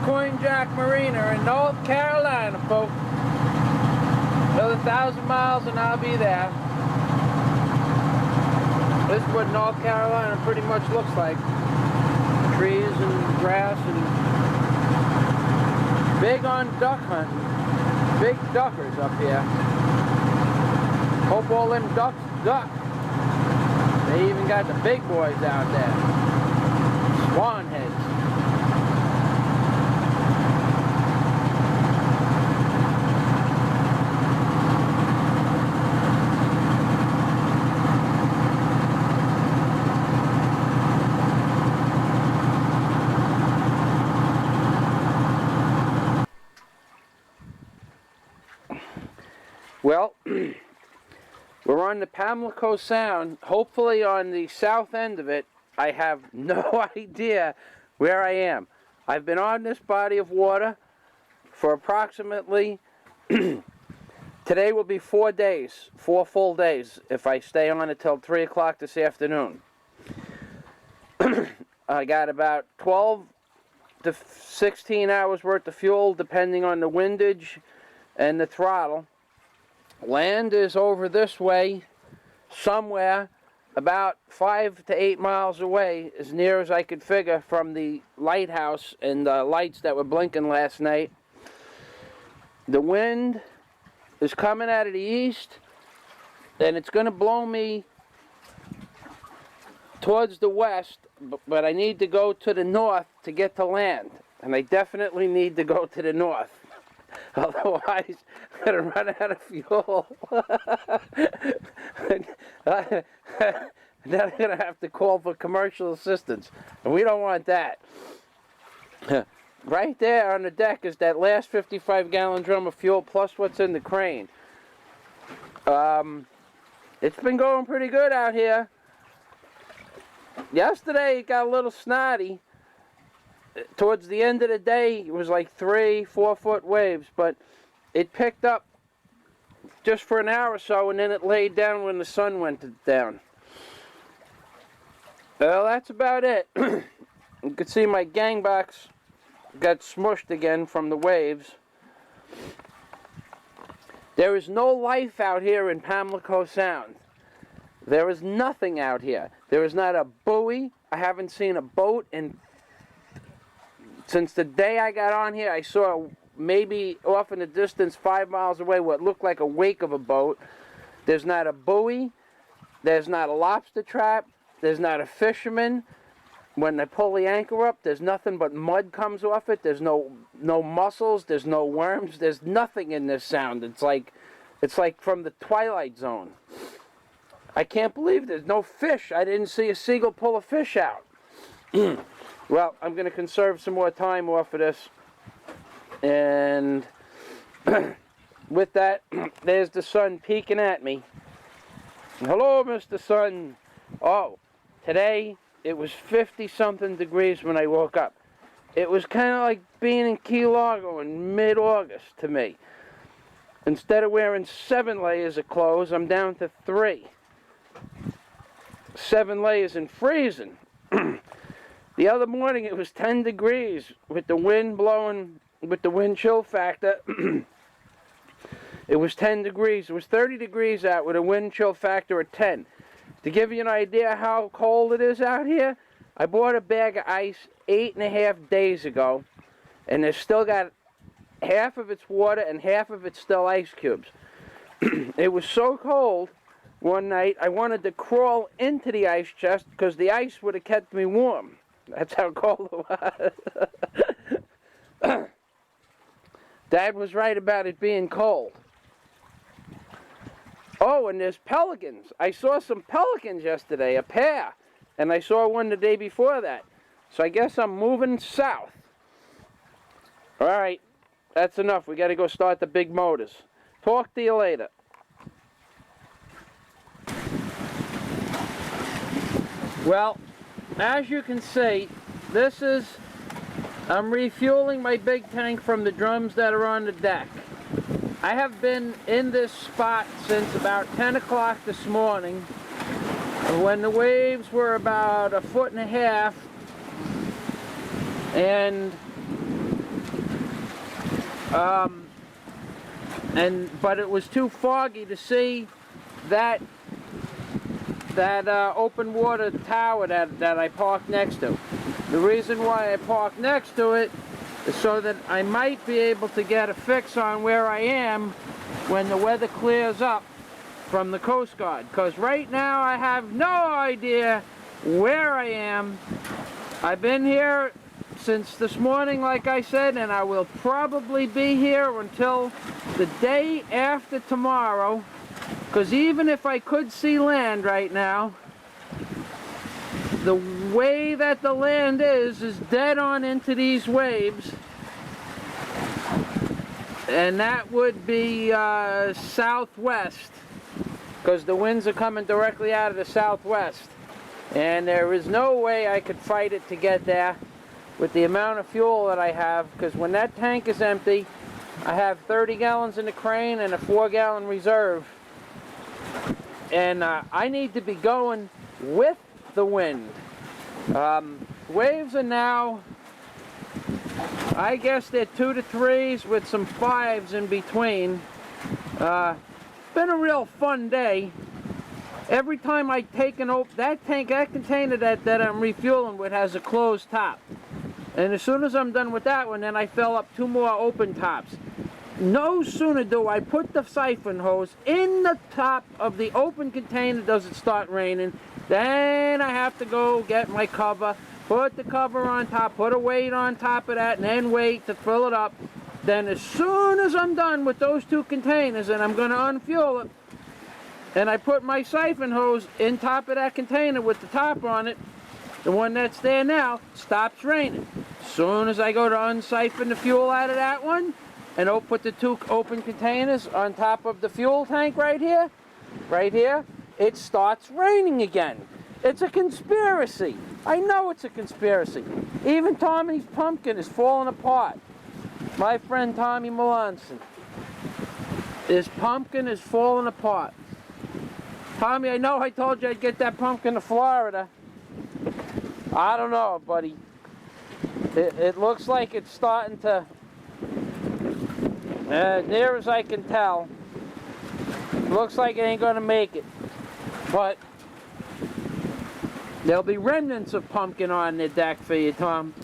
Coin Jack Marina in North Carolina, folks. Another 1,000 miles and I'll be there. This is what North Carolina pretty much looks like. Trees and grass and big on duck hunting. Big duckers up here. Hope all them ducks duck. They even got the big boys out there. Swan heads. Well, we're on the Pamlico Sound. Hopefully on the south end of it. I have no idea where I am. I've been on this body of water for approximately, today will be 4 days, 4 full days, if I stay on it till 3 o'clock this afternoon. I got about 12 to 16 hours worth of fuel, depending on the windage and the throttle. Land is over this way, somewhere, about 5 to 8 miles away, as near as I could figure from the lighthouse and the lights that were blinking last night. The wind is coming out of the east, and it's going to blow me towards the west, but I need to go to the north to get to land, and I definitely need to go to the north. Otherwise, I'm going to run out of fuel. Then I'm going to have to call for commercial assistance. And we don't want that. Right there on the deck is that last 55-gallon drum of fuel plus what's in the crane. It's been going pretty good out here. Yesterday it got a little snotty. Towards the end of the day, it was like 3-4 foot waves, but it picked up just for an hour or so, and then it laid down when the sun went down. Well, that's about it. You can see my gang box got smushed again from the waves. There is no life out here in Pamlico Sound. There is nothing out here. There is not a buoy. I haven't seen a boat since the day I got on here. I saw maybe off in the distance 5 miles away what looked like a wake of a boat. There's not a buoy. There's not a lobster trap. There's not a fisherman. When they pull the anchor up, there's nothing but mud comes off it. There's no mussels. There's no worms. There's nothing in this sound. It's like from the Twilight Zone. I can't believe there's no fish. I didn't see a seagull pull a fish out. Well, I'm going to conserve some more time off of this. And with that, there's the sun peeking at me. Hello, Mr. Sun. Oh, today it was 50-something degrees when I woke up. It was kind of like being in Key Largo in mid-August to me. Instead of wearing 7 layers of clothes, I'm down to 3. 7 layers and freezing. The other morning it was 10 degrees with the wind blowing, with the wind chill factor. It was 10 degrees. It was 30 degrees out with a wind chill factor of 10. To give you an idea how cold it is out here, I bought a bag of ice 8.5 days ago, and it's still got half of its water and half of it's still ice cubes. It was so cold one night I wanted to crawl into the ice chest because the ice would have kept me warm. That's how cold it was. Dad was right about it being cold. Oh, and there's pelicans. I saw some pelicans yesterday, a pair. And I saw one the day before that. So I guess I'm moving south. All right, that's enough. We got to go start the big motors. Talk to you later. Well, as you can see, I'm refueling my big tank from the drums that are on the deck. I have been in this spot since about 10 o'clock this morning, when the waves were about 1.5 feet, and But it was too foggy to see that open water tower that I parked next to. The reason why I parked next to it is so that I might be able to get a fix on where I am when the weather clears up from the Coast Guard. Because right now I have no idea where I am. I've been here since this morning, like I said, and I will probably be here until the day after tomorrow. Because even if I could see land right now, the way that the land is dead on into these waves. And that would be southwest, because the winds are coming directly out of the southwest. And there is no way I could fight it to get there with the amount of fuel that I have, because when that tank is empty, I have 30 gallons in the crane and a 4-gallon reserve. And I need to be going with the wind. Waves are now, I guess they're 2 to 3s with some 5s in between. Been a real fun day. Every time I take that container that I'm refueling with has a closed top. And as soon as I'm done with that one, then I fill up 2 more open tops. No sooner do I put the siphon hose in the top of the open container does it start raining, then I have to go get my cover, put the cover on top, put a weight on top of that, and then wait to fill it up. Then as soon as I'm done with those 2 containers and I'm going to unfuel it, and I put my siphon hose in top of that container with the top on it, the one that's there now, stops raining. As soon as I go to unsiphon the fuel out of that one, and put the 2 open containers on top of the fuel tank right here, it starts raining again. It's a conspiracy. I know it's a conspiracy. Even Tommy's pumpkin is falling apart. My friend Tommy Melanson. His pumpkin is falling apart. Tommy, I know I told you I'd get that pumpkin to Florida. I don't know, buddy. It looks like it's starting to, near as I can tell, looks like it ain't gonna make it. But there'll be remnants of pumpkin on the deck for you, Tom.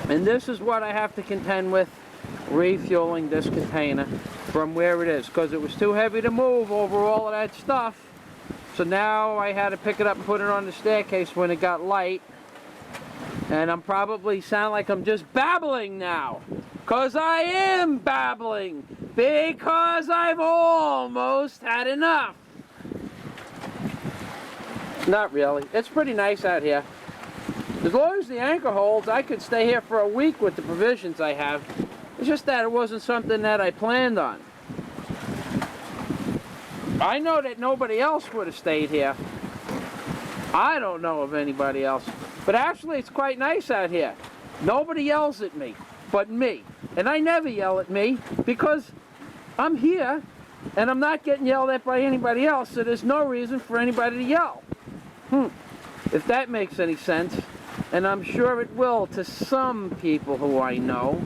And this is what I have to contend with, refueling this container from where it is, because it was too heavy to move over all of that stuff. So now I had to pick it up and put it on the staircase when it got light. And I'm probably sound like I'm just babbling now. Because I am babbling. Because I've almost had enough. Not really. It's pretty nice out here. As long as the anchor holds, I could stay here for a week with the provisions I have. It's just that it wasn't something that I planned on. I know that nobody else would have stayed here. I don't know of anybody else. But actually, it's quite nice out here. Nobody yells at me but me. And I never yell at me because I'm here and I'm not getting yelled at by anybody else, so there's no reason for anybody to yell. If that makes any sense. And I'm sure it will to some people who I know.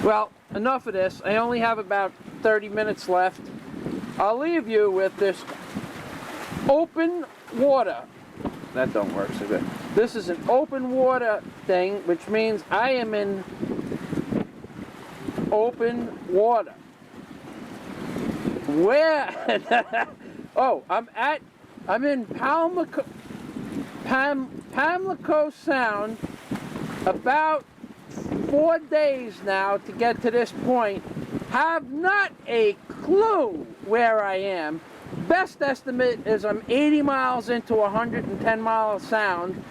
Well, enough of this. I only have about 30 minutes left. I'll leave you with this open water. That don't work so good. This is an open water thing, which means I am in open water. Where? Oh, I'm in Pamlico Sound, about 4 days now to get to this point. Have not a clue where I am. Best estimate is I'm 80 miles into 110 mile sound.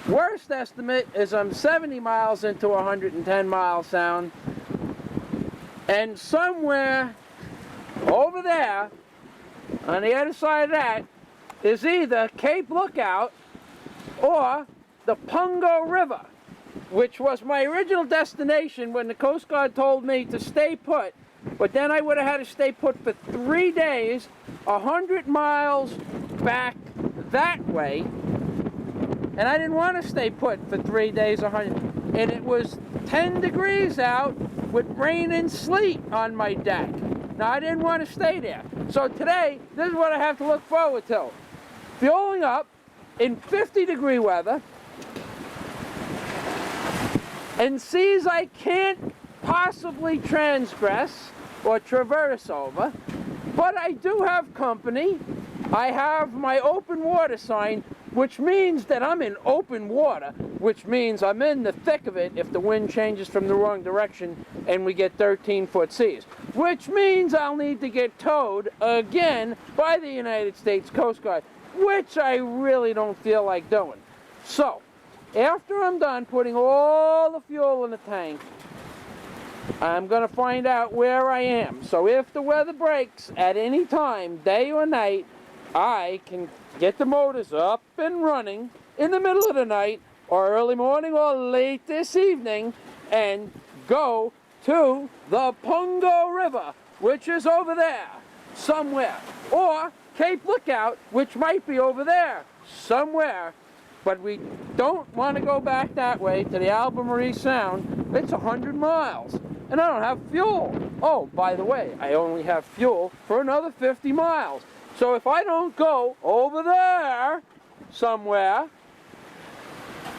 Worst estimate is I'm 70 miles into 110 mile sound. And somewhere over there, on the other side of that, is either Cape Lookout or the Pungo River, which was my original destination when the Coast Guard told me to stay put. But then I would have had to stay put for 3 days, 100 miles back that way. And I didn't want to stay put for 3 days, 100. and it was 10 degrees out with rain and sleet on my deck. Now, I didn't want to stay there. So today, this is what I have to look forward to. Fueling up in 50-degree weather and seas I can't possibly transgress or traverse over, but I do have company. I have my open water sign, which means that I'm in open water, which means I'm in the thick of it if the wind changes from the wrong direction and we get 13-foot seas, which means I'll need to get towed again by the United States Coast Guard, which I really don't feel like doing. So, after I'm done putting all the fuel in the tank, I'm going to find out where I am. So if the weather breaks at any time, day or night, I can get the motors up and running in the middle of the night or early morning or late this evening and go to the Pungo River, which is over there somewhere, or Cape Lookout, which might be over there somewhere. But we don't want to go back that way to the Albemarle Sound. It's 100 miles, and I don't have fuel. Oh, by the way, I only have fuel for another 50 miles. So if I don't go over there somewhere,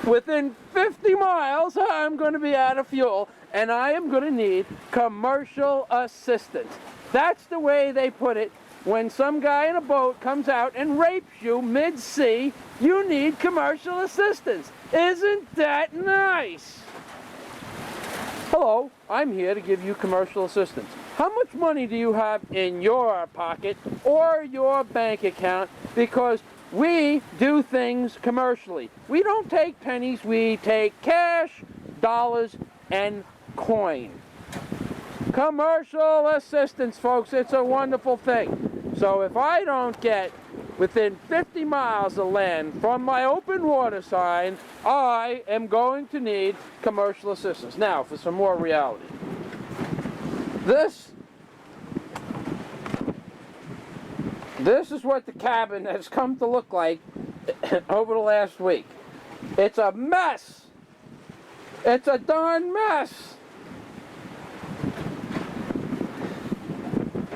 within 50 miles, I'm going to be out of fuel, and I am going to need commercial assistance. That's the way they put it. When some guy in a boat comes out and rapes you mid-sea, you need commercial assistance. Isn't that nice? Hello, I'm here to give you commercial assistance. How much money do you have in your pocket or your bank account? Because we do things commercially. We don't take pennies, we take cash, dollars, and coin. Commercial assistance, folks, it's a wonderful thing. So if I don't get within 50 miles of land from my open water sign, I am going to need commercial assistance. Now, for some more reality. This is what the cabin has come to look like over the last week. It's a mess. It's a darn mess.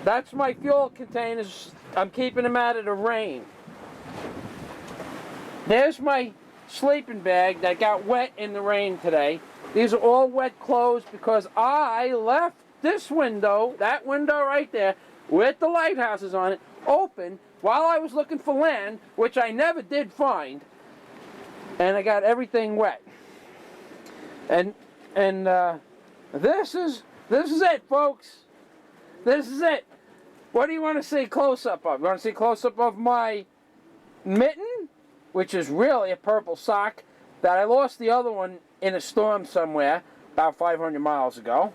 That's my fuel containers. I'm keeping them out of the rain. There's my sleeping bag that got wet in the rain today. These are all wet clothes because I left this window, that window right there, with the lighthouses on it, open while I was looking for land, which I never did find, and I got everything wet. And this is it, folks. This is it. What do you want to see close-up of? You want to see close-up of my mitten, which is really a purple sock that I lost the other one in a storm somewhere about 500 miles ago?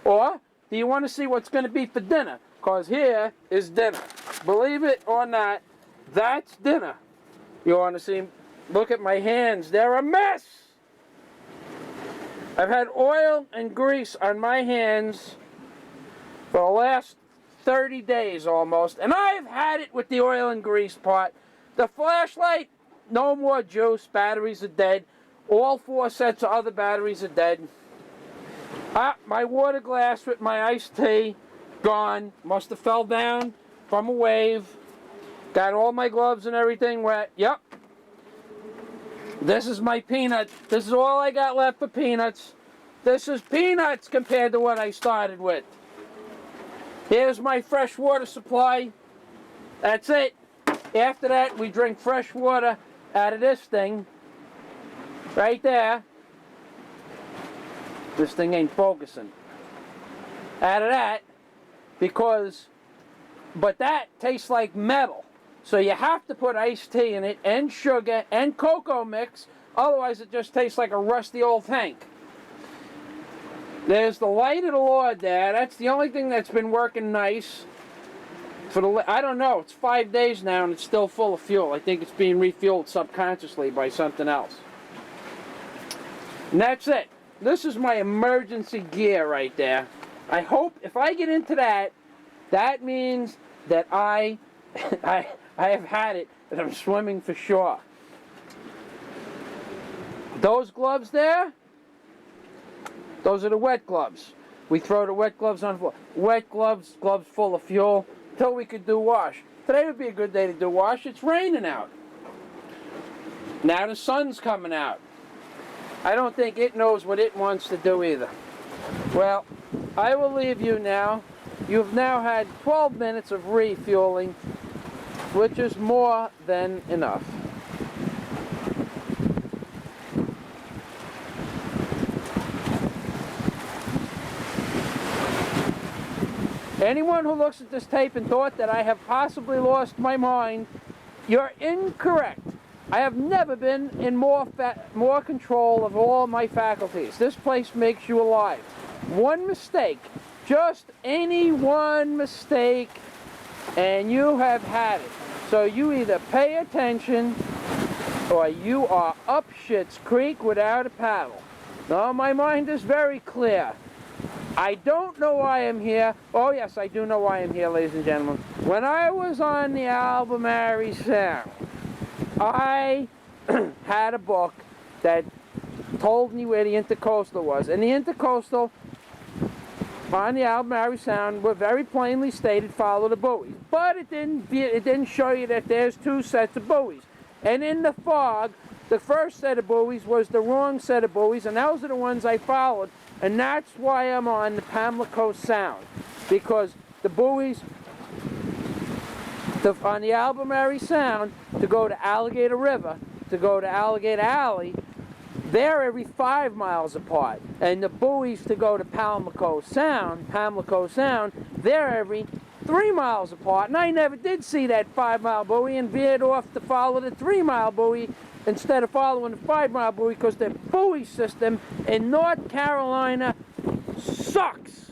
Or do you want to see what's going to be for dinner? Because here is dinner. Believe it or not, that's dinner. You want to see, look at my hands. They're a mess. I've had oil and grease on my hands for the last 30 days almost, and I've had it with the oil and grease part. The flashlight, no more juice, batteries are dead. All 4 sets of other batteries are dead. My water glass with my iced tea, gone. Must have fell down from a wave. Got all my gloves and everything wet. Yep. This is my peanut. This is all I got left for peanuts. This is peanuts compared to what I started with. Here's my fresh water supply. That's it. After that, we drink fresh water out of this thing. Right there. This thing ain't focusing. Out of that, but that tastes like metal. So you have to put iced tea in it, and sugar, and cocoa mix. Otherwise, it just tastes like a rusty old tank. There's the light of the Lord there. That's the only thing that's been working nice. I don't know, it's 5 days now and it's still full of fuel. I think it's being refueled subconsciously by something else. And that's it. This is my emergency gear right there. I hope if I get into that, that means that I have had it, that I'm swimming for shore. Those gloves there, Those are the wet gloves. We throw the wet gloves on the floor. Wet gloves, gloves full of fuel, till we could do wash. Today would be a good day to do wash. It's raining out. Now the sun's coming out. I don't think it knows what it wants to do either. Well, I will leave you now. You've now had 12 minutes of refueling, which is more than enough. Anyone who looks at this tape and thought that I have possibly lost my mind, you're incorrect. I have never been in more control of all my faculties. This place makes you alive. One mistake, just any one mistake, and you have had it. So you either pay attention or you are up Schitt's Creek without a paddle. No, my mind is very clear. I don't know why I'm here. Oh yes, I do know why I'm here, ladies and gentlemen. When I was on the Albemarle Sound, I had a book that told me where the intercoastal was. And the intercoastal on the Albemarle Sound were very plainly stated, follow the buoys. But it didn't show you that there's two sets of buoys. And in the fog, the first set of buoys was the wrong set of buoys, and those are the ones I followed. And that's why I'm on the Pamlico Sound, because the buoys on the Albemarle Sound to go to Alligator River, to go to Alligator Alley, they're every 5 miles apart. And the buoys to go to Pamlico Sound, they're every 3 miles apart. And I never did see that 5-mile buoy and veered off to follow the 3-mile buoy instead of following the 5-mile buoy, because the buoy system in North Carolina sucks.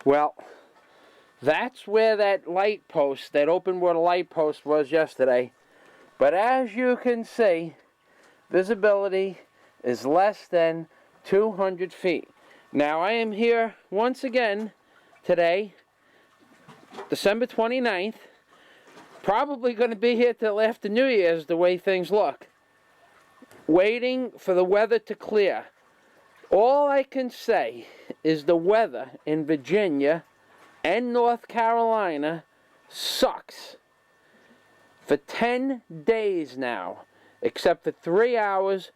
Well, that's where that light post, that open water light post was yesterday. But as you can see, visibility is less than 200 feet. Now I am here once again today, December 29th, probably going to be here till after New Year's the way things look, waiting for the weather to clear. All I can say is the weather in Virginia and North Carolina sucks. For 10 days now, except for 3 hours,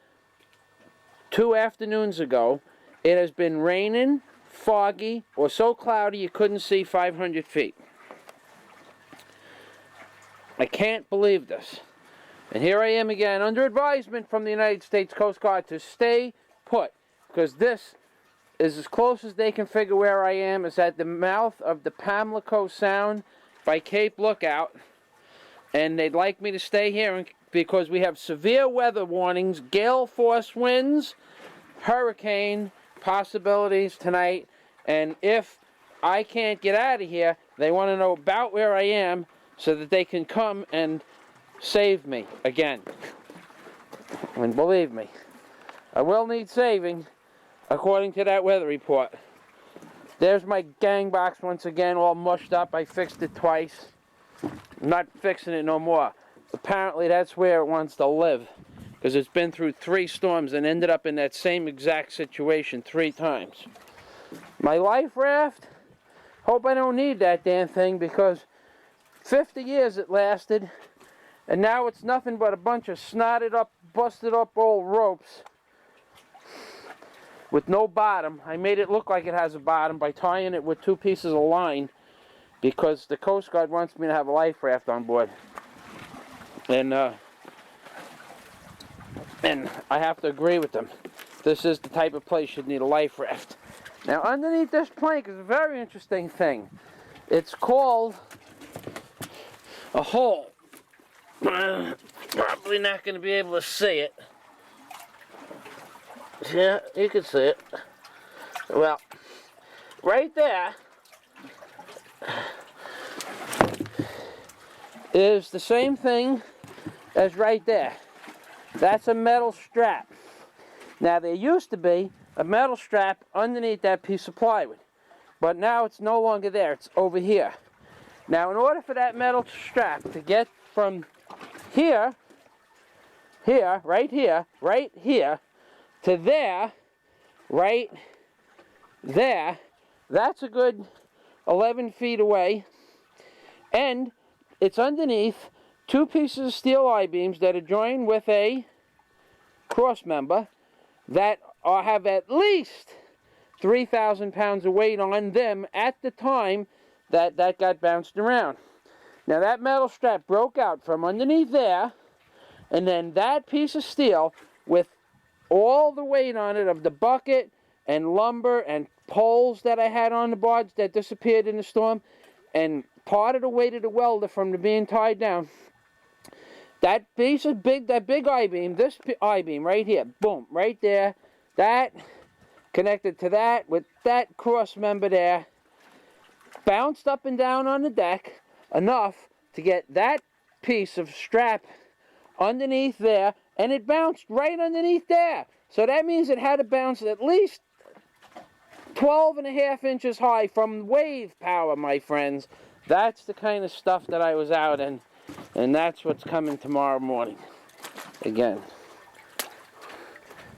2 afternoons ago, it has been raining, foggy, or so cloudy you couldn't see 500 feet. I can't believe this. And here I am again, under advisement from the United States Coast Guard to stay put, because this is as close as they can figure where I am. Is at the mouth of the Pamlico Sound by Cape Lookout, and they'd like me to stay here because we have severe weather warnings, gale force winds, hurricane possibilities tonight, and if I can't get out of here, they want to know about where I am so that they can come and save me again. And believe me, I will need saving according to that weather report. There's my gang box once again, all mushed up. I fixed it twice. I'm not fixing it no more. Apparently that's where it wants to live, because it's been through 3 storms and ended up in that same exact situation 3 times. My life raft, hope I don't need that damn thing, because 50 years it lasted, and now it's nothing but a bunch of snotted up, busted up old ropes with no bottom. I made it look like it has a bottom by tying it with 2 pieces of line, because the Coast Guard wants me to have a life raft on board. And I have to agree with them. This is the type of place you'd need a life raft. Now underneath this plank is a very interesting thing. It's called a hole. Probably not going to be able to see it. Yeah, you can see it. Well, right there is the same thing as right there. That's a metal strap. Now there used to be a metal strap underneath that piece of plywood, but now it's no longer there. It's over here. Now in order for that metal strap to get from here, right here, to there, right there. That's a good 11 feet away. And it's underneath 2 pieces of steel I-beams that are joined with a cross member that have at least 3,000 pounds of weight on them at the time that got bounced around. Now that metal strap broke out from underneath there, and then that piece of steel with all the weight on it of the bucket and lumber and poles that I had on the barge that disappeared in the storm, and part of the weight of the welder from the being tied down. That piece of that big I-beam, this I-beam right here, boom, right there, that connected to that with that cross member there, bounced up and down on the deck enough to get that piece of strap underneath there, and it bounced right underneath there. So that means it had to bounce at least 12.5 inches high from wave power, my friends. That's the kind of stuff that I was out in, and that's what's coming tomorrow morning. Again,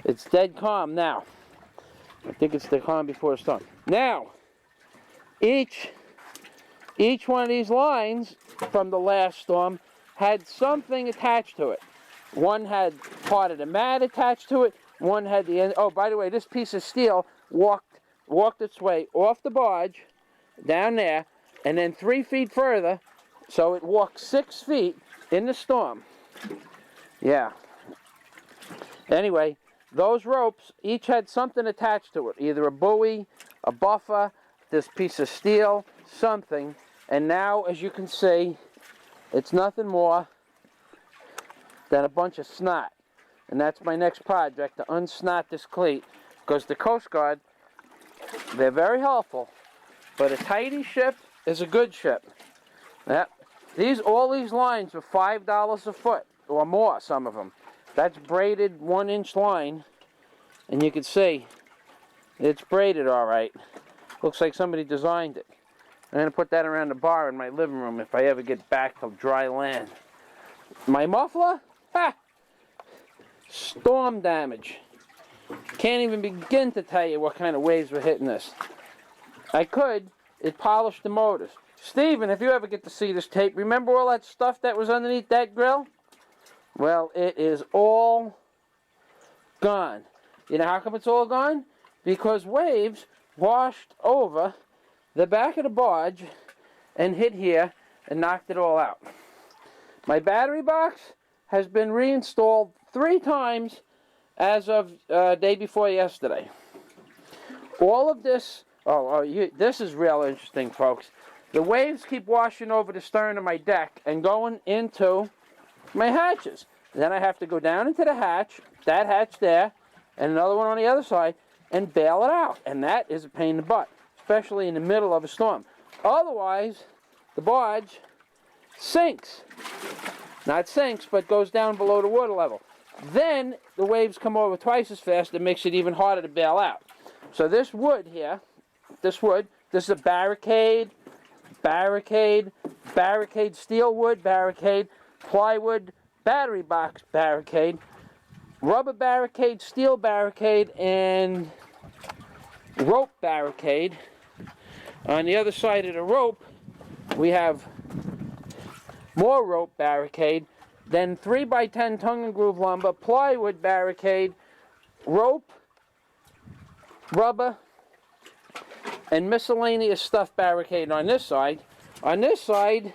it's dead calm now. I think it's the calm before the storm. Now, each one of these lines from the last storm had something attached to it. One had part of the mat attached to it. One had the end. Oh, by the way, this piece of steel walked its way off the barge down there, and then 3 feet further, so it walked 6 feet in the storm. Yeah. Anyway, those ropes each had something attached to it, either a buoy, a buffer, this piece of steel, something. And now, as you can see, it's nothing more than a bunch of snot. And that's my next project, to unsnot this cleat, because the Coast Guard, they're very helpful, but a tidy ship is a good ship. Yep. All these lines are $5 a foot or more, some of them. That's braided 1-inch line, and you can see it's braided all right. Looks like somebody designed it. I'm going to put that around the bar in my living room if I ever get back to dry land. My muffler? Ha! Storm damage. Can't even begin to tell you what kind of waves were hitting this. It polished the motors. Steven, if you ever get to see this tape, remember all that stuff that was underneath that grill? Well, it is all gone. You know how come it's all gone? Because waves washed over the back of the barge and hit here and knocked it all out. My battery box has been reinstalled 3 times as of day before yesterday. All of this, this is real interesting, folks. The waves keep washing over the stern of my deck and going into my hatches. Then I have to go down into the hatch, that hatch there, and another one on the other side, and bail it out. And that is a pain in the butt, especially in the middle of a storm. Otherwise, the barge sinks. Not sinks, but goes down below the water level. Then the waves come over twice as fast. It makes it even harder to bail out. So this wood here, this is a barricade, steel wood barricade, plywood battery box barricade, rubber barricade, steel barricade, and rope barricade. On the other side of the rope, we have more rope barricade, then 3x10 tongue and groove lumber, plywood barricade, rope, rubber, and miscellaneous stuff barricade on this side. On this side,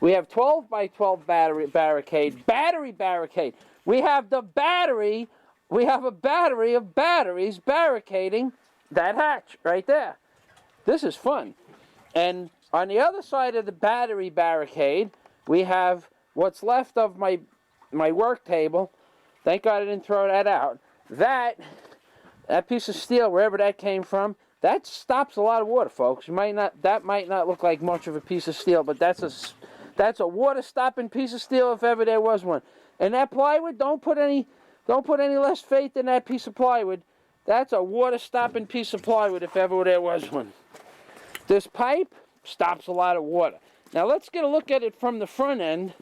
we have 12x12 battery barricade. We have the battery, we have a battery of batteries barricading that hatch right there. This is fun. And on the other side of the battery barricade, we have what's left of my work table. Thank God I didn't throw that out. That piece of steel, wherever that came from, that stops a lot of water, folks. That might not look like much of a piece of steel, but that's a water-stopping piece of steel if ever there was one. And that plywood, don't put any less faith in that piece of plywood. That's a water-stopping piece of plywood if ever there was one. This pipe stops a lot of water. Now let's get a look at it from the front end.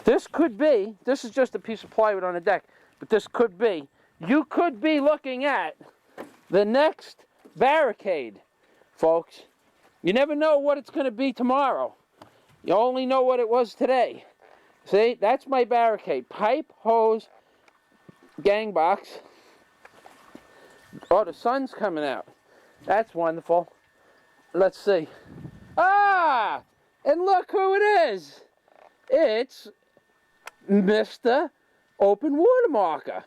This could be, this is just a piece of plywood on the deck, but this could be, you could be looking at the next barricade, folks. You never know what it's going to be tomorrow. You only know what it was today. See, that's my barricade. Pipe, hose, gang box. Oh, the sun's coming out. That's wonderful. Let's see. Ah! And look who it is. It's Mr. Open Water Marker.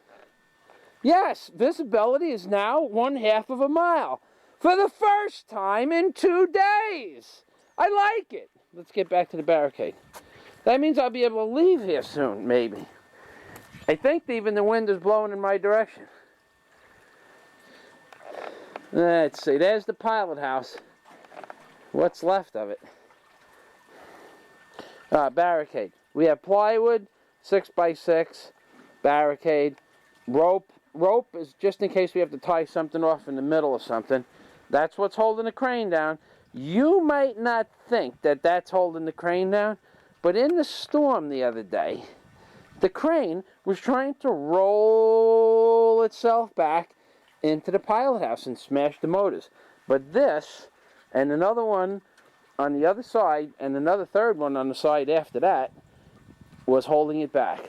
Yes, visibility is now 1/2 of a mile. For the first time in 2 days. I like it. Let's get back to the barricade. That means I'll be able to leave here soon, maybe. I think even the wind is blowing in my direction. Let's see, there's the pilot house. What's left of it? Barricade. We have plywood, 6x6, barricade, rope. Rope is just in case we have to tie something off in the middle of something. That's what's holding the crane down. You might not think that that's holding the crane down, but in the storm the other day, the crane was trying to roll itself back into the pilot house and smash the motors. But this, and another one on the other side, and another third one on the side after that, was holding it back.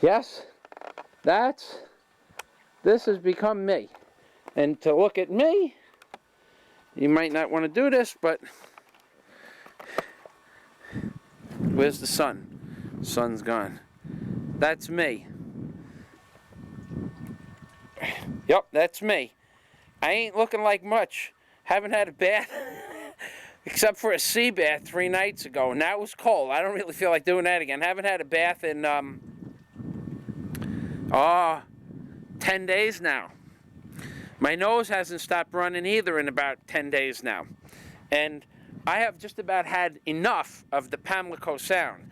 Yes, this has become me. And to look at me, you might not want to do this, but where's the sun? Sun's gone. That's me. Yep, that's me. I ain't looking like much. Haven't had a bath, except for a sea bath 3 nights ago, and that was cold. I don't really feel like doing that again. Haven't had a bath in 10 days now. My nose hasn't stopped running either in about 10 days now. And I have just about had enough of the Pamlico Sound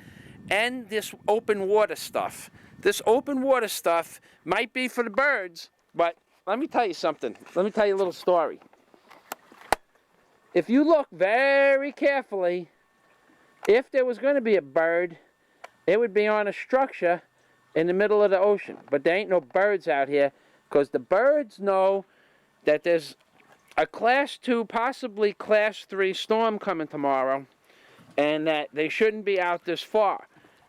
and this open water stuff. This open water stuff might be for the birds, but let me tell you something. Let me tell you a little story. If you look very carefully, if there was going to be a bird, it would be on a structure in the middle of the ocean. But there ain't no birds out here, because the birds know that there's a Class 2, possibly Class 3 storm coming tomorrow, and that they shouldn't be out this far.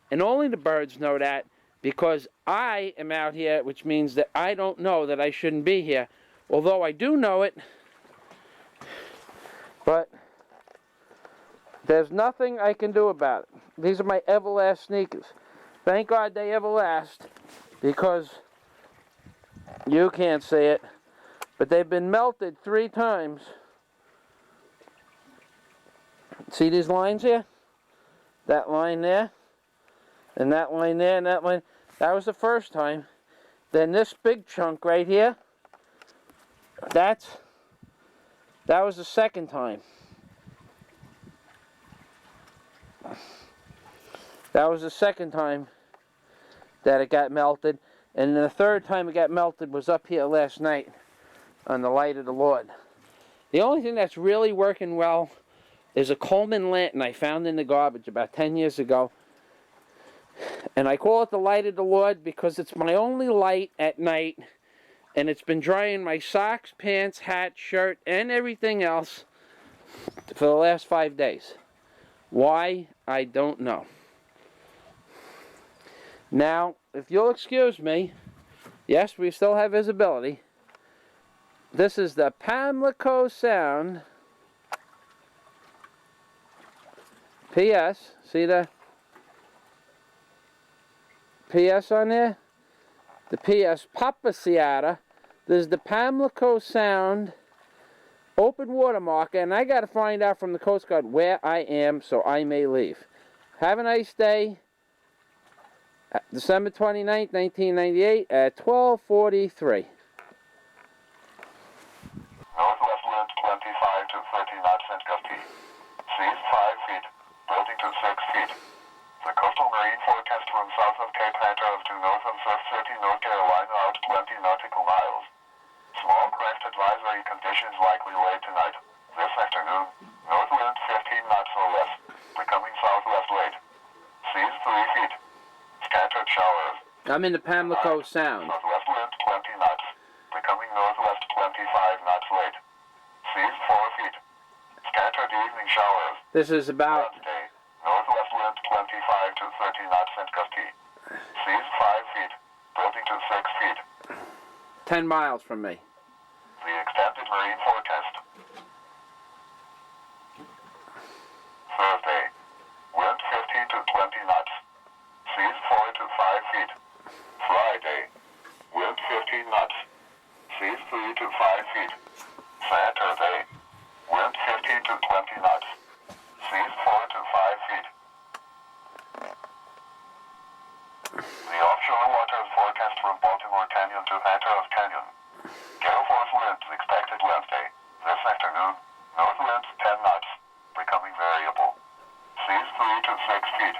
And only the birds know that, because I am out here, which means that I don't know that I shouldn't be here. Although I do know it, but there's nothing I can do about it. These are my Everlast sneakers. Thank God they Everlast, because you can't see it, but they've been melted 3 times. See these lines here? That line there, and that line there, and that line. That was the first time. Then this big chunk right here, that was the second time. That was the second time that it got melted. And the third time it got melted was up here last night on the Light of the Lord. The only thing that's really working well is a Coleman lantern I found in the garbage about 10 years ago. And I call it the Light of the Lord because it's my only light at night. And it's been drying my socks, pants, hat, shirt, and everything else for the last 5 days. Why? I don't know. Now, if you'll excuse me, yes, we still have visibility. This is the Pamlico Sound. PS, see the PS on there? The PS Papaciata. There's the Pamlico Sound open water marker, and I got to find out from the Coast Guard where I am so I may leave. Have a nice day. December 29th, 1998 at 12:43. Northwest wind 25 to 30 knots and gusty. Seas 5 feet, building to 6 feet. The coastal marine forecast from south of Cape Hatteras to north of Surf City, North Carolina out 20 nautical miles. Small craft advisory conditions likely late tonight. This afternoon, north wind 15 knots or less, becoming southwest late. Seas 3 feet. Scattered showers. I'm in the Pamlico Sound. Southwest wind 20 knots, becoming northwest 25 knots late. Seas 4 feet. Scattered evening showers. This is about Wednesday, northwest wind 25 to 30 knots and gusty. Seas 5 feet, building to 6 feet. 10 miles from me. The extended marine forecast. Thursday, wind 15 to 20 knots. Seas 4 to 5 feet. Friday, wind 15 knots. Seas 3 to 5 feet. Saturday, wind 15 to 20 knots. Seas 4 to 5 feet. The offshore waters forecast from Baltimore Canyon to Hatteras Canyon. Gale force winds expected Wednesday. This afternoon, north winds 10 knots, becoming variable. Seas 3 to 6 feet.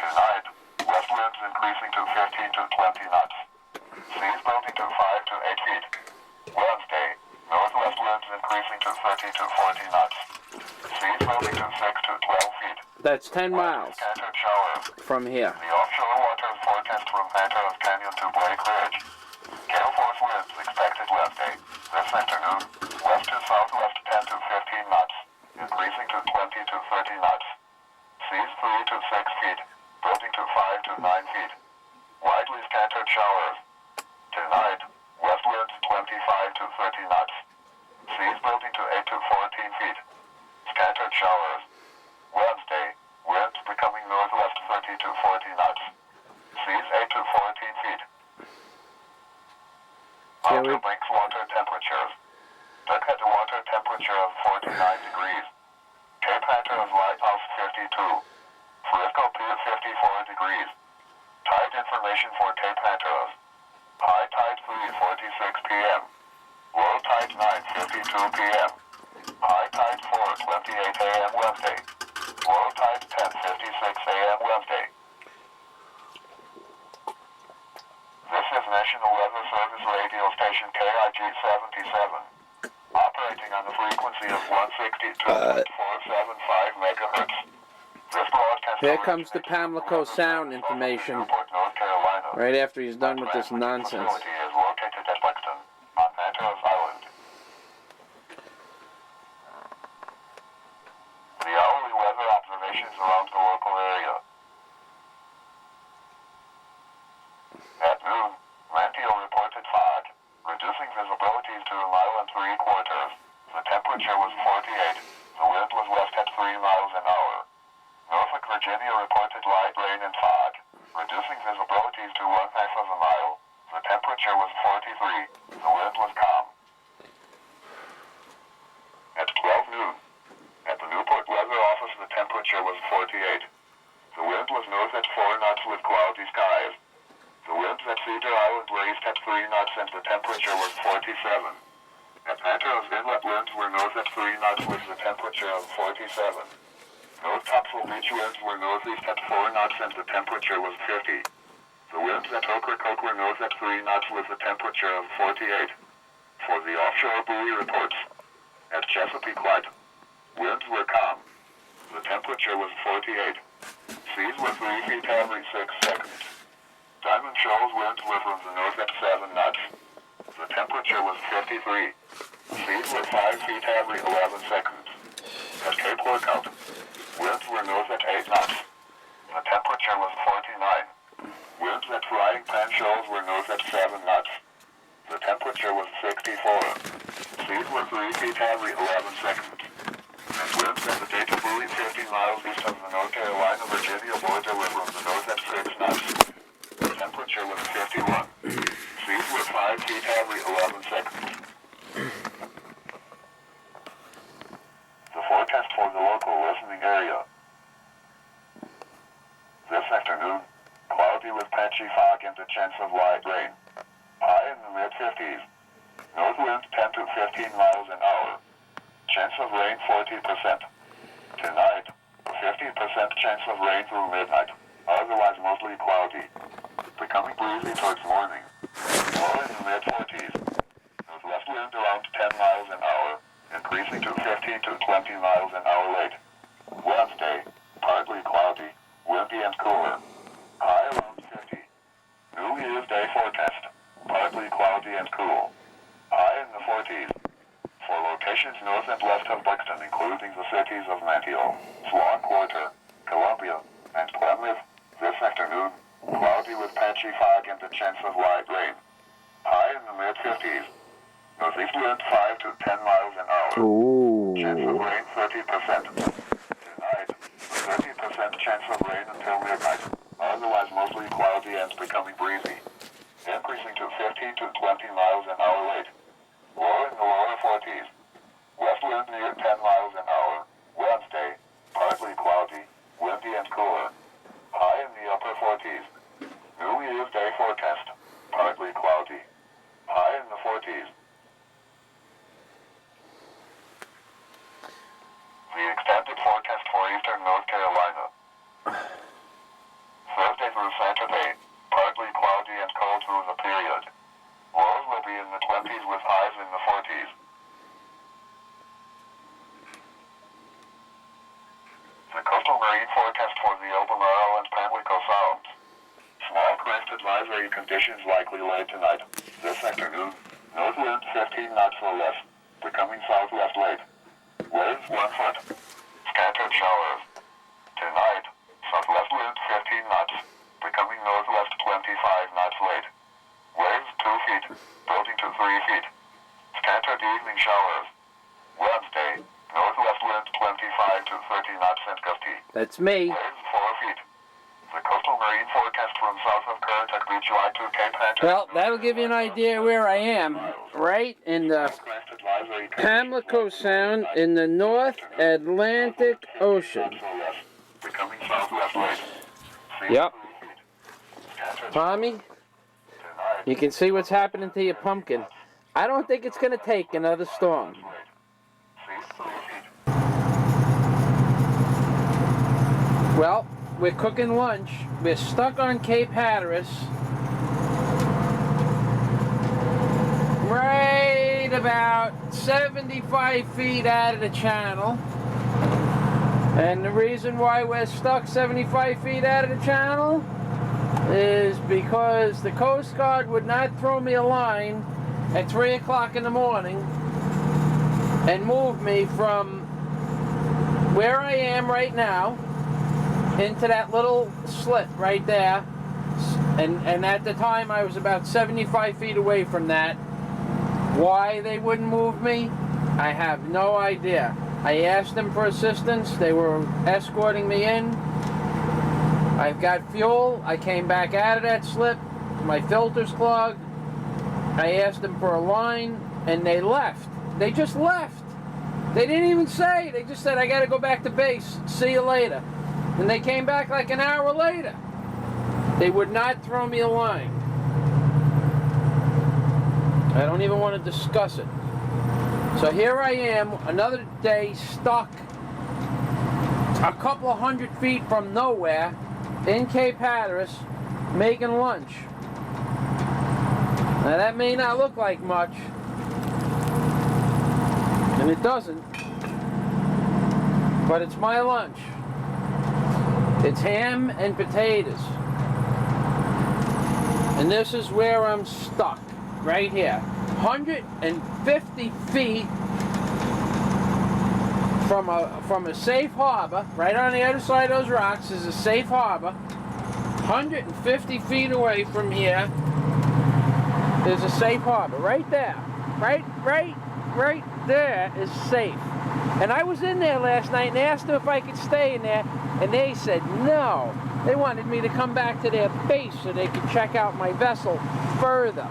Tonight, west winds increasing to 15 to 20 knots. Seas building to 5 to 8 feet. Wednesday, northwest winds increasing to 30 to 40 knots. Seas building to 6 to 12 feet. That's 10 miles Scattered showers. from here. The offshore waters forecast from Hatteras Canyon to Blake Ridge. Gale force winds expected Wednesday. This afternoon, west to southwest 10 to 15 knots, increasing to 20 to 30 knots. Seas 3 to 6 feet, building to 5 to 9 feet. Widely scattered showers. Tonight, west winds 25 to 30 knots. Seas building to 8 to 14 feet. Scattered showers. Wednesday, winds becoming northwest 30 to 40 knots. Seas 8 to 14 feet. Outer Banks water temperatures. Duck had a water temperature of 49 degrees. Cape Hatteras Lighthouse 52. Frisco Pier 54 degrees. Tide information for Cape Hatteras. High tide 3:46 p.m. Low tide 9:52 p.m. High tide 4:28 a.m. Wednesday. Low tide 10:56 a.m. Wednesday. This is National Weather Service radio station KIG 77, operating on the frequency of 162.475 megahertz. This broadcast Here comes the Pamlico Sound information Newport, North Carolina. right after he's done with this nonsense. Facility is located at Lexington on Hatteras Island. The hourly weather observations around the local area. At noon, Manteo reported fog, reducing visibility to a mile and 3/4. The temperature was 48. The wind was west at 3 miles an hour. Norfolk, Virginia reported light rain and fog, reducing visibility to 1/2 of a mile. The temperature was 43. The wind was calm. At 12 noon, at the Newport Weather Office, the temperature was 48. The wind was north at 4 knots with cloudy skies. The winds at Cedar Island raced at 3 knots and the temperature was 47. At Hatteras Inlet, winds were north at 3 knots with the temperature of 47. North Topsail Beach winds were northeast at 4 knots and the temperature was 50. The winds at Ocracoke were north at 3 knots with a temperature of 48. For the offshore buoy reports, at Chesapeake Light, winds were calm. The temperature was 48. Seas were 3 feet every 6 seconds. Diamond Shoals winds were from the north at 7 knots. The temperature was 53. Seas were 5 feet every 11 seconds. At Cape Lookout, winds were north at 8 knots. The temperature was 49. Winds at Flying Pan Shoals were north at 7 knots. The temperature was 64. Seas were 3 feet every 11 seconds. And winds at the Dayton Buoy 15 miles east of the North Carolina-Virginia border were from the north at 6 knots. The temperature was 51. Seas were 5 feet every 11 seconds. The forecast for the local listening area. This afternoon, cloudy with patchy fog and a chance of light rain. High in the mid-50s. North wind 10 to 15 miles an hour. Chance of rain 40%. Tonight, 50% chance of rain through midnight. Otherwise mostly cloudy. Becoming breezy towards morning. Low in the mid-40s. Northwest wind around 10 miles an hour. Increasing increasing to 15 to 20 miles an hour late. Wednesday, partly cloudy, windy and cooler. High around 50. New Year's Day forecast, partly cloudy and cool. High in the 40s. For locations north and west of Buxton, including the cities of Manteo, Swan Quarter, Columbia, and Glenmouth, this afternoon, cloudy with patchy fog and a chance of light rain. High in the mid-50s. Northeast wind 5 to 10 miles an hour. Ooh. Chance of rain 30%. Tonight, 30% chance of rain until midnight. Otherwise mostly cloudy and becoming breezy. Increasing to 15 to 20 miles an hour late. Low in the lower 40s. West wind near 10 miles an hour. Wednesday, partly cloudy, windy and cooler. High in the upper 40s. New Year's Day forecast, partly cloudy. High in the 40s. The extended forecast for eastern North Carolina. Thursday through Saturday, partly cloudy and cold through the period. Lows will be in the 20s with highs in the 40s. The coastal marine forecast for the Albemarle and Pamlico Sounds. Small crest advisory conditions likely late tonight. This afternoon, north wind 15 knots or less, becoming southwest late. Waves 1 foot. Scattered showers. Tonight, southwest wind 15 knots, becoming northwest 25 knots late. Waves 2 feet, building to 3 feet. Scattered evening showers. Wednesday, northwest wind 25 to 30 knots and gusty. That's me. Waves 4 feet. The coastal marine forecast from south of Currituck Beach line to Cape Hatteras. Well, that'll give you an idea where I am. Right in the Pamlico Sound in the North Atlantic Ocean. Becoming southwest late. Yep. Tommy, you can see what's happening to your pumpkin. I don't think it's going to take another storm. Well, we're cooking lunch. We're stuck on Cape Hatteras. Right about 75 feet out of the channel. And the reason why we're stuck 75 feet out of the channel is because the Coast Guard would not throw me a line at 3 o'clock in the morning and move me from where I am right now into that little slit right there. And at the time I was about 75 feet away from that. Why they wouldn't move me, I have no idea. I asked them for assistance. They were escorting me in. I've got fuel. I came back out of that slip. My filter's clogged. I asked them for a line, and they left. They just left. They didn't even say. They just said, I got to go back to base. See you later. And they came back like an hour later. They would not throw me a line. I don't even want to discuss it. So here I am, another day stuck a couple of 100 feet from nowhere in Cape Hatteras making lunch. Now that may not look like much, and it doesn't, but it's my lunch. It's ham and potatoes. And this is where I'm stuck, right here. 150 feet from a safe harbor. Right on the other side of those rocks is a safe harbor. 150 feet away from here is a safe harbor. Right there. Right there is safe. And I was in there last night and asked them if I could stay in there, and they said no. They wanted me to come back to their base so they could check out my vessel further.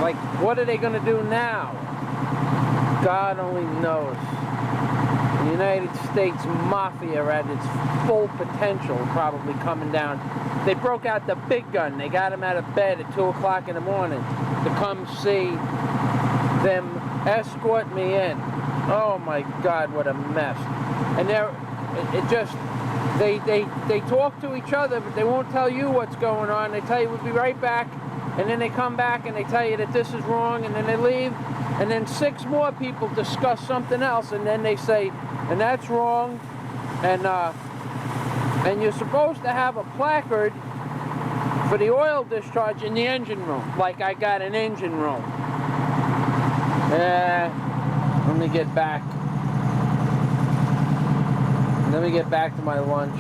Like, what are they going to do now? God only knows. The United States Mafia at its full potential probably coming down. They broke out the big gun. They got him out of bed at 2 o'clock in the morning to come see them escort me in. Oh my God, what a mess. And they talk to each other, but they won't tell you what's going on. They tell you we'll be right back, and then they come back and they tell you that this is wrong, and then they leave. and then 6 more people discuss something else, and then they say, and that's wrong, and you're supposed to have a placard for the oil discharge in the engine room, like I got an engine room. Let me get back. Let me get back to my lunch.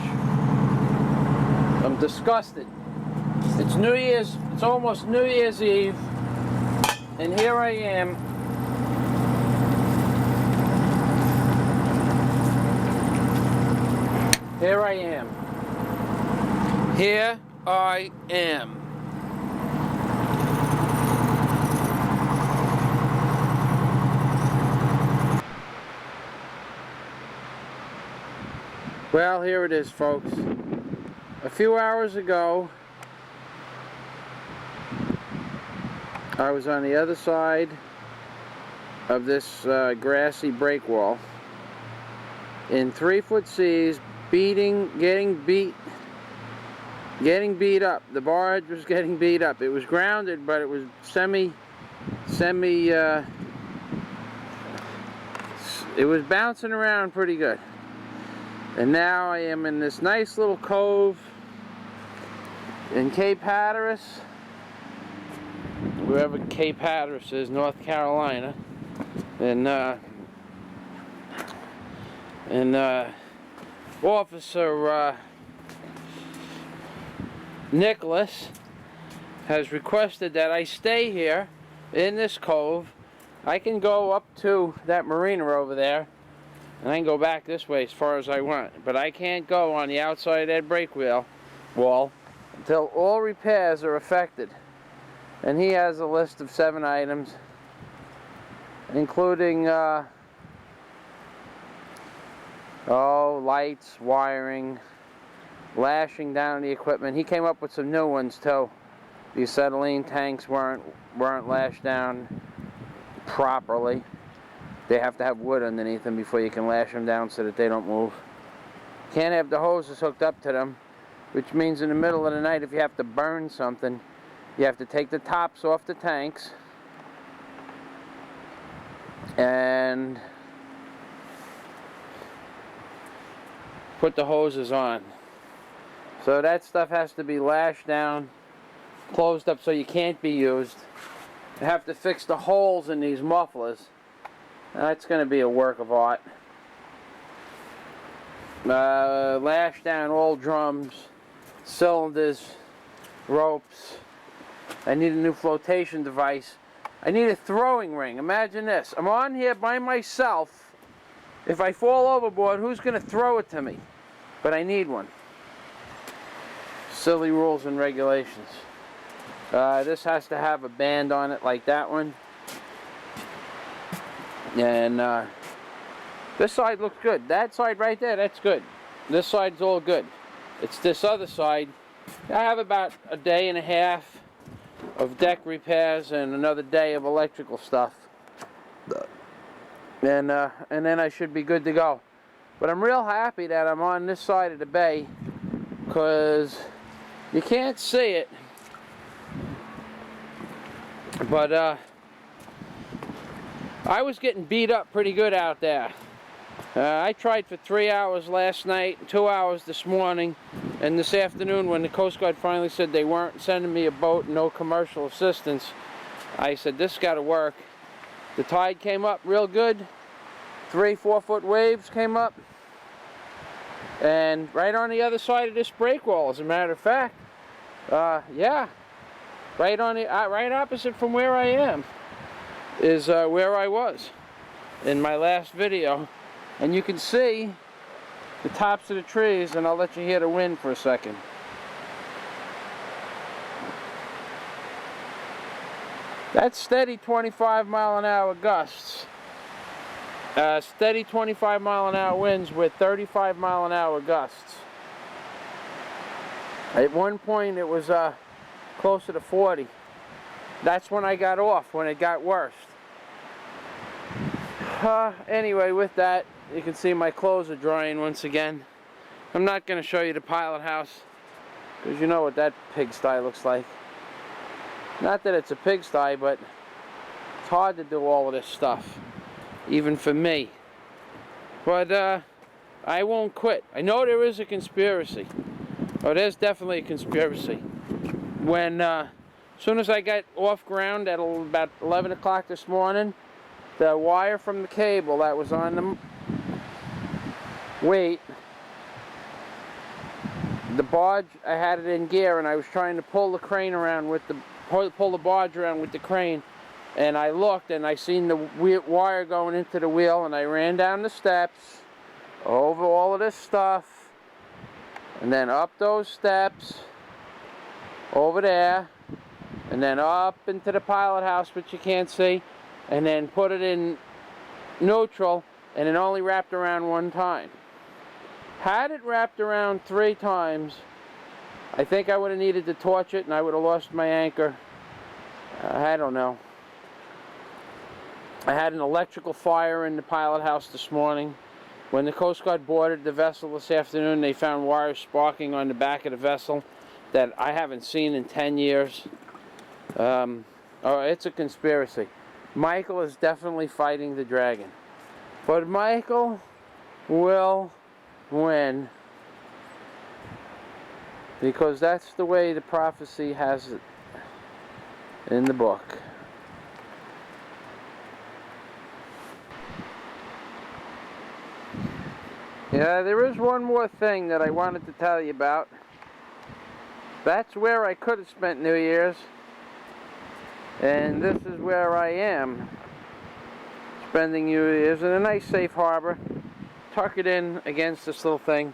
I'm disgusted. It's New Year's, it's almost New Year's Eve, and here I am. Here I am. Here I am. Well, here it is, folks. A few hours ago, I was on the other side of this grassy break wall in 3-foot seas, getting beat up. The barge was getting beat up. It was grounded, but it was it was bouncing around pretty good. And now I am in this nice little cove in Cape Hatteras, wherever Cape Hatteras is, North Carolina, and Officer Nicholas has requested that I stay here in this cove. I can go up to that marina over there, and I can go back this way as far as I want, but I can't go on the outside of that break wall until all repairs are effected. And he has a list of 7 items, including lights, wiring, lashing down the equipment. He came up with some new ones too. The acetylene tanks weren't lashed down properly. They have to have wood underneath them before you can lash them down so that they don't move. Can't have the hoses hooked up to them, which means in the middle of the night, if you have to burn something, you have to take the tops off the tanks and put the hoses on. So that stuff has to be lashed down, closed up so you can't be used. You have to fix the holes in these mufflers. That's going to be a work of art. Lash down all drums, cylinders, ropes. I need a new flotation device. I need a throwing ring. Imagine this. I'm on here by myself. If I fall overboard, who's going to throw it to me? But I need one. Silly rules and regulations. This has to have a band on it like that one. And this side looks good. That side right there, that's good. This side's all good. It's this other side. I have about a day and a half of deck repairs and another day of electrical stuff. And then I should be good to go. But I'm real happy that I'm on this side of the bay, because you can't see it. But I was getting beat up pretty good out there. I tried for 3 hours last night, 2 hours this morning, and this afternoon when the Coast Guard finally said they weren't sending me a boat, no commercial assistance, I said, this got to work. The tide came up real good. 3-4 foot waves came up. And right on the other side of this break wall, as a matter of fact, yeah, right opposite from where I am is where I was in my last video. And you can see the tops of the trees, and I'll let you hear the wind for a second. That's steady 25-mile-an-hour gusts. Steady 25-mile-an-hour winds with 35-mile-an-hour gusts. At one point it was closer to 40. That's when I got off, when it got worse. Anyway, with that, you can see my clothes are drying once again. I'm not going to show you the pilot house, because you know what that pigsty looks like. Not that it's a pigsty, but It's hard to do all of this stuff, even for me. But I won't quit. I know there is a conspiracy. Oh, there's definitely a conspiracy. When, as soon as I got off ground at about 11 o'clock this morning, the wire from the cable that was on the weight, the barge, I had it in gear and I was trying to pull the crane around with the, pull the barge around with the crane, and I looked and I seen the wire going into the wheel, and I ran down the steps, over all of this stuff, and then up those steps, over there, and then up into the pilot house, which you can't see, and then put it in neutral, and it only wrapped around one time. Had it wrapped around 3 times, I think I would have needed to torch it and I would have lost my anchor. I don't know. I had an electrical fire in the pilot house this morning. When the Coast Guard boarded the vessel this afternoon, they found wires sparking on the back of the vessel that I haven't seen in 10 years. Oh, it's a conspiracy. Michael is definitely fighting the dragon. But Michael will win, because that's the way the prophecy has it in the book. Yeah, there is one more thing that I wanted to tell you about. That's where I could have spent New Year's, and this is where I am spending New Year's, in a nice safe harbor. Tuck it in against this little thing.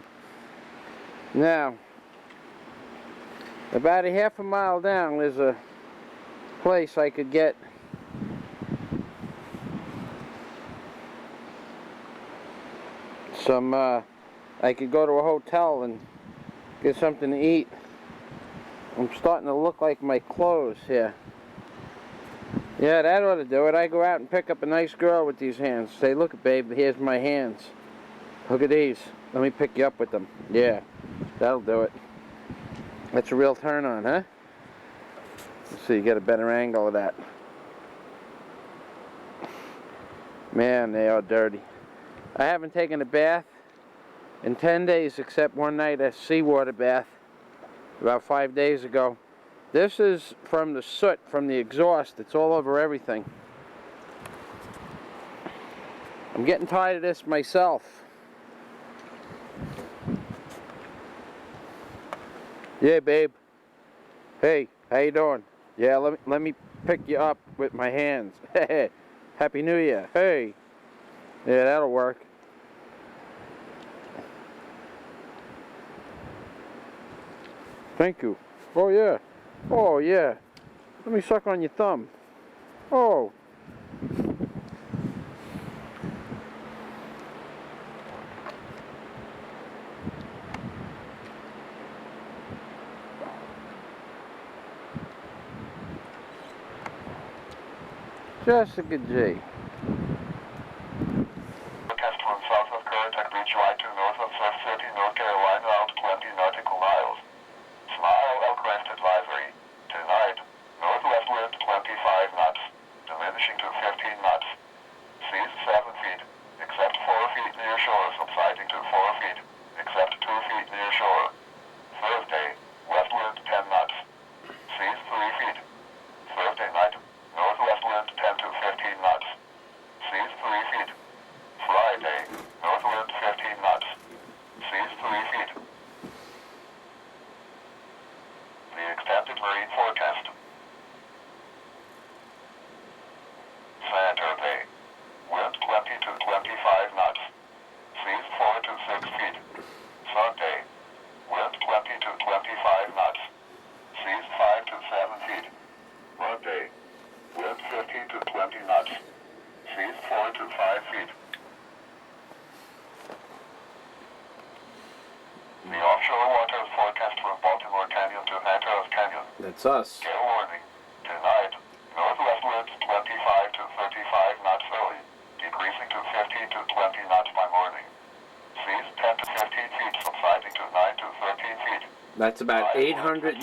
Now, about a half a mile down, there's a place I could get some, I could go to a hotel and get something to eat. I'm starting to look like my clothes here. Yeah, that ought to do it. I go out and pick up a nice girl with these hands. Say, look, babe, here's my hands. Look at these. Let me pick you up with them. Yeah, that'll do it. That's a real turn on, huh? Let's see, you get a better angle of that. Man, they are dirty. I haven't taken a bath in 10 days except one night, a seawater bath about 5 days ago. This is from the soot from the exhaust. It's all over everything. I'm getting tired of this myself. Yeah, babe. Hey, how you doing? Yeah, let me pick you up with my hands. Happy New Year. Hey. Yeah, that'll work. Thank you. Oh, yeah. Oh, yeah. Let me suck on your thumb. Oh. Jessica G. Forecast from south of current and reach right to north of Surf 30 North Carolina out 20 nautical miles. Smile L crest advisory. Tonight, northwest wind 25 knots, diminishing to 15 knots. Seas 7 feet, except 4 feet near shore, subsiding to 4 feet, except 2 feet near shore. Thursday, west wind 10 knots. Seas 3 feet. Thursday night, northwest wind 10 to 15 knots. Seas 3 feet. Friday, north wind 15 knots. Seas 3 feet. The extended marine forecast. Saturday, wind 20 to 25 knots. Seas 4 to 6 feet. Sunday, wind 20 to 25 knots. Seas 5 to 7 feet. Monday, wind 15 to 20 knots. Seas 4 to 5 feet. The offshore waters forecast from Baltimore Canyon to Hatteras Canyon. That's us. Gale warning. Tonight, northwest winds 25 to 35 knots early, decreasing to 15 to 20 knots by morning. Seas 10 to 15 feet, subsiding to 9 to 13 feet. That's about 800 yards.